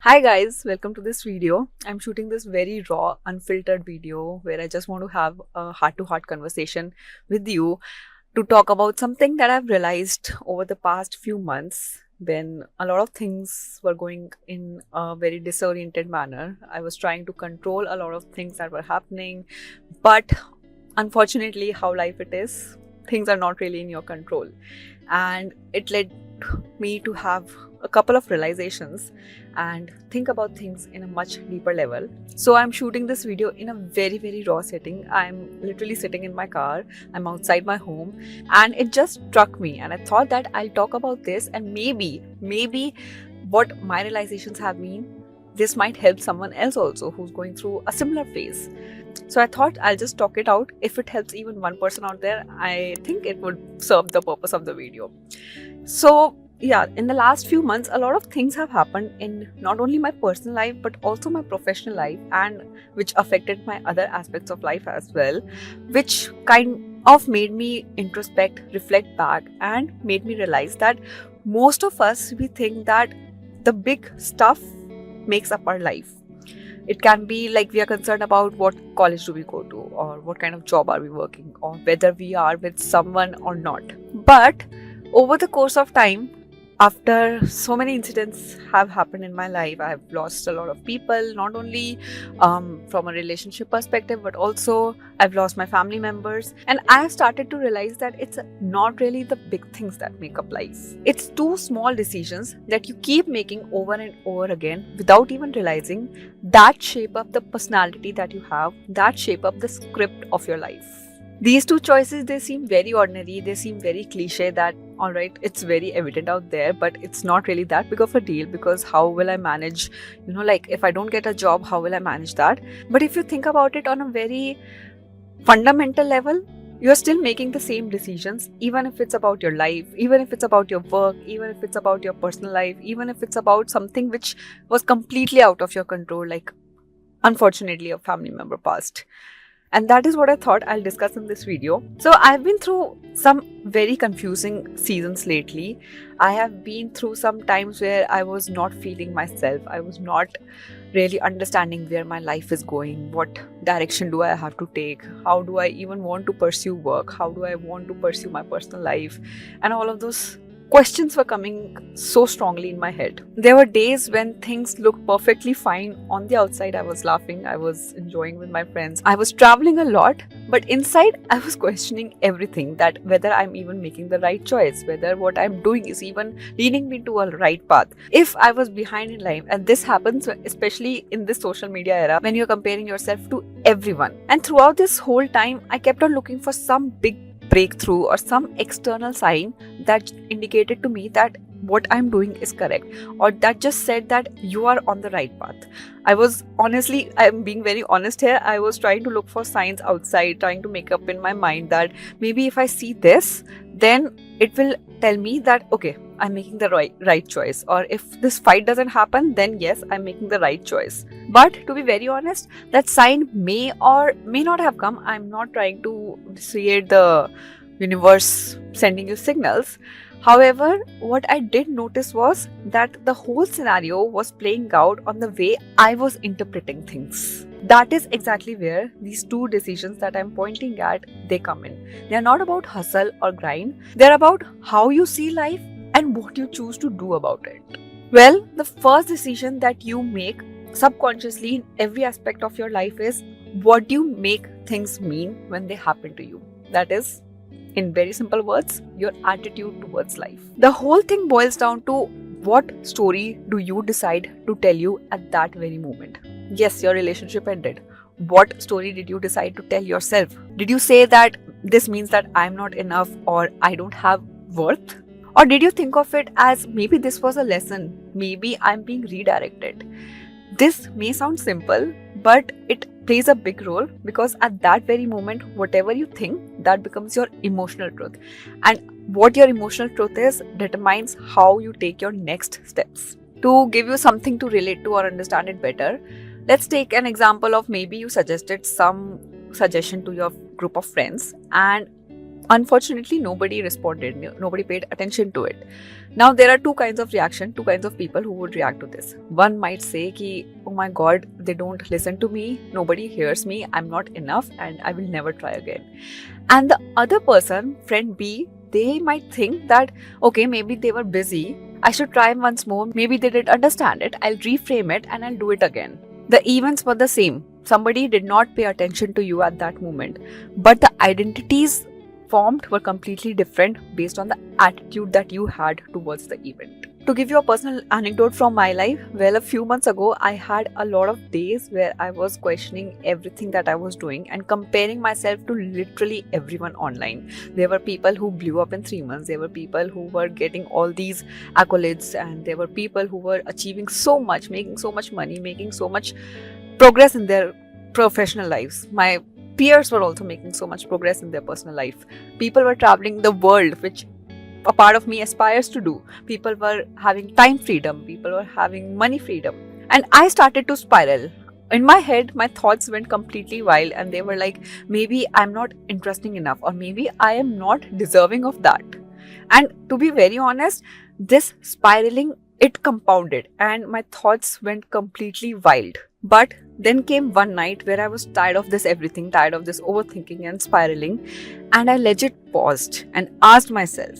Hi guys, welcome to this video. I'm shooting this very raw, unfiltered video where I just want to have a heart-to-heart conversation with you to talk about something that I've realized over the past few months when a lot of things were going in a very disoriented manner. I was trying to control a lot of things that were happening, but unfortunately, how life it is, things are not really in your control. And it led me to have a couple of realizations and think about things in a much deeper level. So I'm shooting this video in a very raw setting. I'm literally sitting in my car, I'm outside my home, and it just struck me and I thought that I'll talk about this, and maybe what my realizations have been, this might help someone else also who's going through a similar phase. So I thought I'll just talk it out. If it helps even one person out there, I think it would serve the purpose of the video. So yeah, in the last few months, a lot of things have happened in not only my personal life but also my professional life, and which affected my other aspects of life as well, which kind of made me introspect, reflect back, and made me realize that most of us, we think that the big stuff makes up our life. It can be like we are concerned about what college do we go to, or what kind of job are we working, or whether we are with someone or not. But over the course of time, after so many incidents have happened in my life, I have lost a lot of people, not only from a relationship perspective, but also I've lost my family members. And I have started to realize that it's not really the big things that make up life. It's two small decisions that you keep making over and over again without even realizing, that shape up the personality that you have, that shape up the script of your life. These two choices, they seem very ordinary, they seem very cliche, that all right, it's very evident out there, but it's not really that big of a deal, because how will I manage, like if I don't get a job, how will I manage that? But if you think about it on a very fundamental level, you're still making the same decisions, even if it's about your life, even if it's about your work, even if it's about your personal life, even if it's about something which was completely out of your control, like unfortunately a family member passed. And that is what I thought I'll discuss in this video. So I've been through some very confusing seasons lately. I have been through some times where I was not feeling myself. I was not really understanding where my life is going. What direction do I have to take? How do I even want to pursue work? How do I want to pursue my personal life? And all of those questions were coming so strongly in my head. There were days when things looked perfectly fine. On the outside, I was laughing, I was enjoying with my friends, I was traveling a lot, but inside, I was questioning everything, that whether I'm even making the right choice, whether what I'm doing is even leading me to a right path, if I was behind in life. And this happens especially in this social media era, when you're comparing yourself to everyone. And throughout this whole time, I kept on looking for some big breakthrough or some external sign that indicated to me that what I'm doing is correct, or that just said that you are on the right path. I'm being very honest here, I was trying to look for signs outside, trying to make up in my mind that maybe if I see this, then it will tell me that okay, I'm making the right choice, or if this fight doesn't happen, then yes, I'm making the right choice. But to be very honest, that sign may or may not have come. I'm not trying to create the universe sending you signals. However, what I did notice was that the whole scenario was playing out on the way I was interpreting things. That is exactly where these two decisions that I'm pointing at, they come in. They are not about hustle or grind. They're about how you see life and what you choose to do about it. Well, the first decision that you make subconsciously in every aspect of your life is, what do you make things mean when they happen to you? That is, in very simple words, your attitude towards life. The whole thing boils down to, what story do you decide to tell you at that very moment? Yes, your relationship ended. What story did you decide to tell yourself? Did you say that this means that I'm not enough, or I don't have worth? Or did you think of it as, maybe this was a lesson, maybe I'm being redirected? This may sound simple, but it plays a big role, because at that very moment, whatever you think, that becomes your emotional truth. And what your emotional truth is determines how you take your next steps. To give you something to relate to or understand it better, let's take an example of, maybe you suggested some suggestion to your group of friends, and Unfortunately, nobody responded, nobody paid attention to it. Now, there are two kinds of reaction, two kinds of people who would react to this. One might say, ki, oh my god, they don't listen to me, nobody hears me, I'm not enough, and I will never try again. And the other person, friend B, they might think that, okay, maybe they were busy, I should try once more, maybe they didn't understand it, I'll reframe it and I'll do it again. The events were the same. Somebody did not pay attention to you at that moment, but the identities formed were completely different based on the attitude that you had towards the event. To give you a personal anecdote from my life, well, a few months ago, I had a lot of days where I was questioning everything that I was doing and comparing myself to literally everyone online. There were people who blew up in 3 months, there were people who were getting all these accolades, and there were people who were achieving so much, making so much money, making so much progress in their professional lives. My peers were also making so much progress in their personal life. People were traveling the world, which a part of me aspires to do. People were having time freedom, people were having money freedom. And I started to spiral. In my head, my thoughts went completely wild, and they were like, maybe I'm not interesting enough, or maybe I am not deserving of that. And to be very honest, this spiraling, it compounded, and my thoughts went completely wild. But then came one night where I was tired of this everything, tired of this overthinking and spiraling, and I legit paused and asked myself,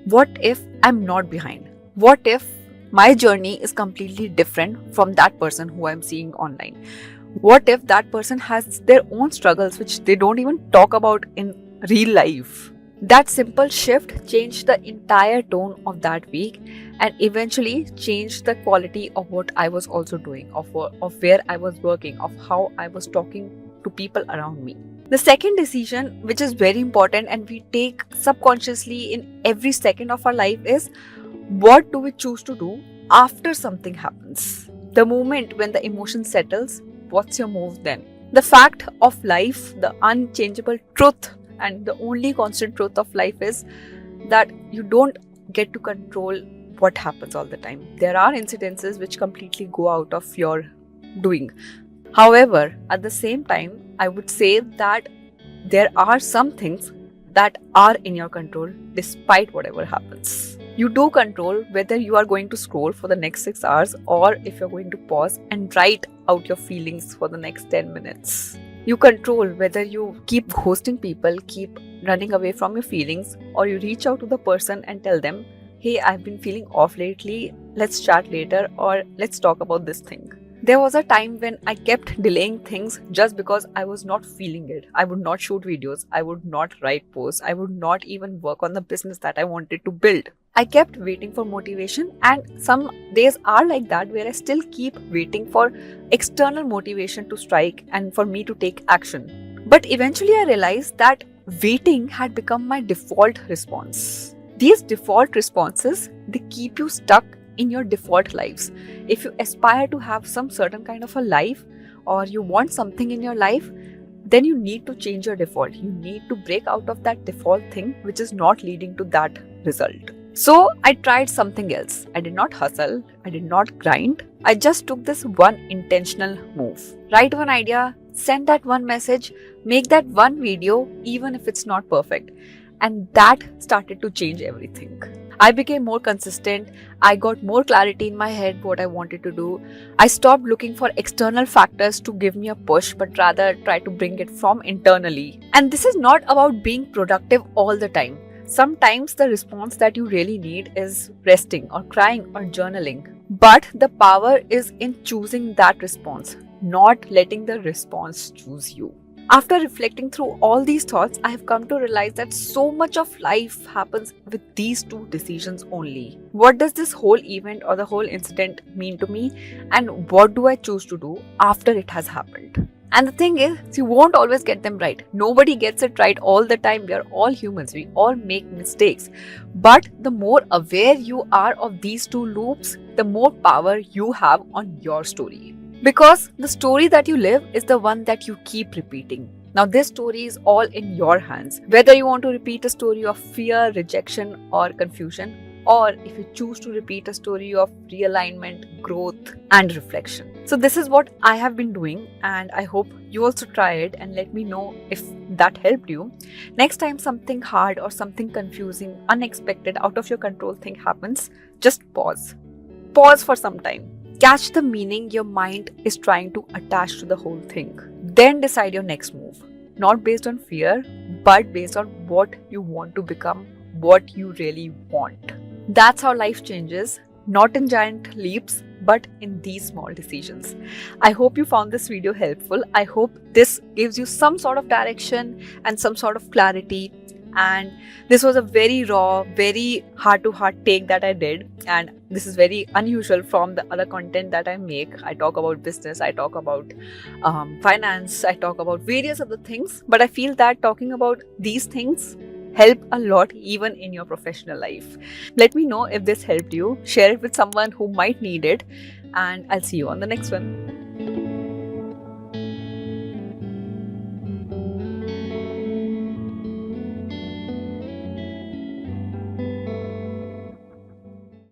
what if I'm not behind? What if my journey is completely different from that person who I'm seeing online? What if that person has their own struggles which they don't even talk about in real life? That simple shift changed the entire tone of that week and eventually changed the quality of what I was also doing, of where I was working, of how I was talking to people around me. The second decision, which is very important and we take subconsciously in every second of our life, is what do we choose to do after something happens? The moment when the emotion settles, what's your move then? The fact of life, the unchangeable truth, and the only constant truth of life is that you don't get to control what happens all the time. There are incidences which completely go out of your doing. However, at the same time, I would say that there are some things that are in your control despite whatever happens. You do control whether you are going to scroll for the next 6 hours or if you're going to pause and write out your feelings for the next 10 minutes. You control whether you keep ghosting people, keep running away from your feelings, or you reach out to the person and tell them, hey, I've been feeling off lately, let's chat later, or let's talk about this thing. There was a time when I kept delaying things just because I was not feeling it. I would not shoot videos, I would not write posts, I would not even work on the business that I wanted to build. I kept waiting for motivation, and some days are like that where I still keep waiting for external motivation to strike and for me to take action. But eventually I realized that waiting had become my default response. These default responses, they keep you stuck in your default lives. If you aspire to have some certain kind of a life or you want something in your life, then you need to change your default. You need to break out of that default thing which is not leading to that result. So I tried something else. I did not hustle, I did not grind. I just took this one intentional move. Write one idea, send that one message, make that one video, even if it's not perfect. And that started to change everything. I became more consistent. I got more clarity in my head what I wanted to do. I stopped looking for external factors to give me a push, but rather try to bring it from internally. And this is not about being productive all the time. Sometimes the response that you really need is resting or crying or journaling. But the power is in choosing that response, not letting the response choose you. After reflecting through all these thoughts, I have come to realize that so much of life happens with these two decisions only. What does this whole event or the whole incident mean to me, and what do I choose to do after it has happened? And the thing is, you won't always get them right. Nobody gets it right all the time. We are all humans. We all make mistakes. But the more aware you are of these two loops, the more power you have on your story. Because the story that you live is the one that you keep repeating. Now, this story is all in your hands. Whether you want to repeat a story of fear, rejection, or confusion, or if you choose to repeat a story of realignment, growth, and reflection. So, this is what I have been doing, and I hope you also try it and let me know if that helped you. Next time something hard or something confusing, unexpected, out of your control thing happens, just pause. Pause for some time. Catch the meaning your mind is trying to attach to the whole thing. Then decide your next move. Not based on fear, but based on what you want to become, what you really want. That's how life changes, not in giant leaps, but in these small decisions. I hope you found this video helpful. I hope this gives you some sort of direction and some sort of clarity. And this was a very raw, very heart to heart take that I did. And this is very unusual from the other content that I make. I talk about business, I talk about finance, I talk about various other things. But I feel that talking about these things help a lot even in your professional life. Let me know if this helped you. Share it with someone who might need it. And I'll see you on the next one.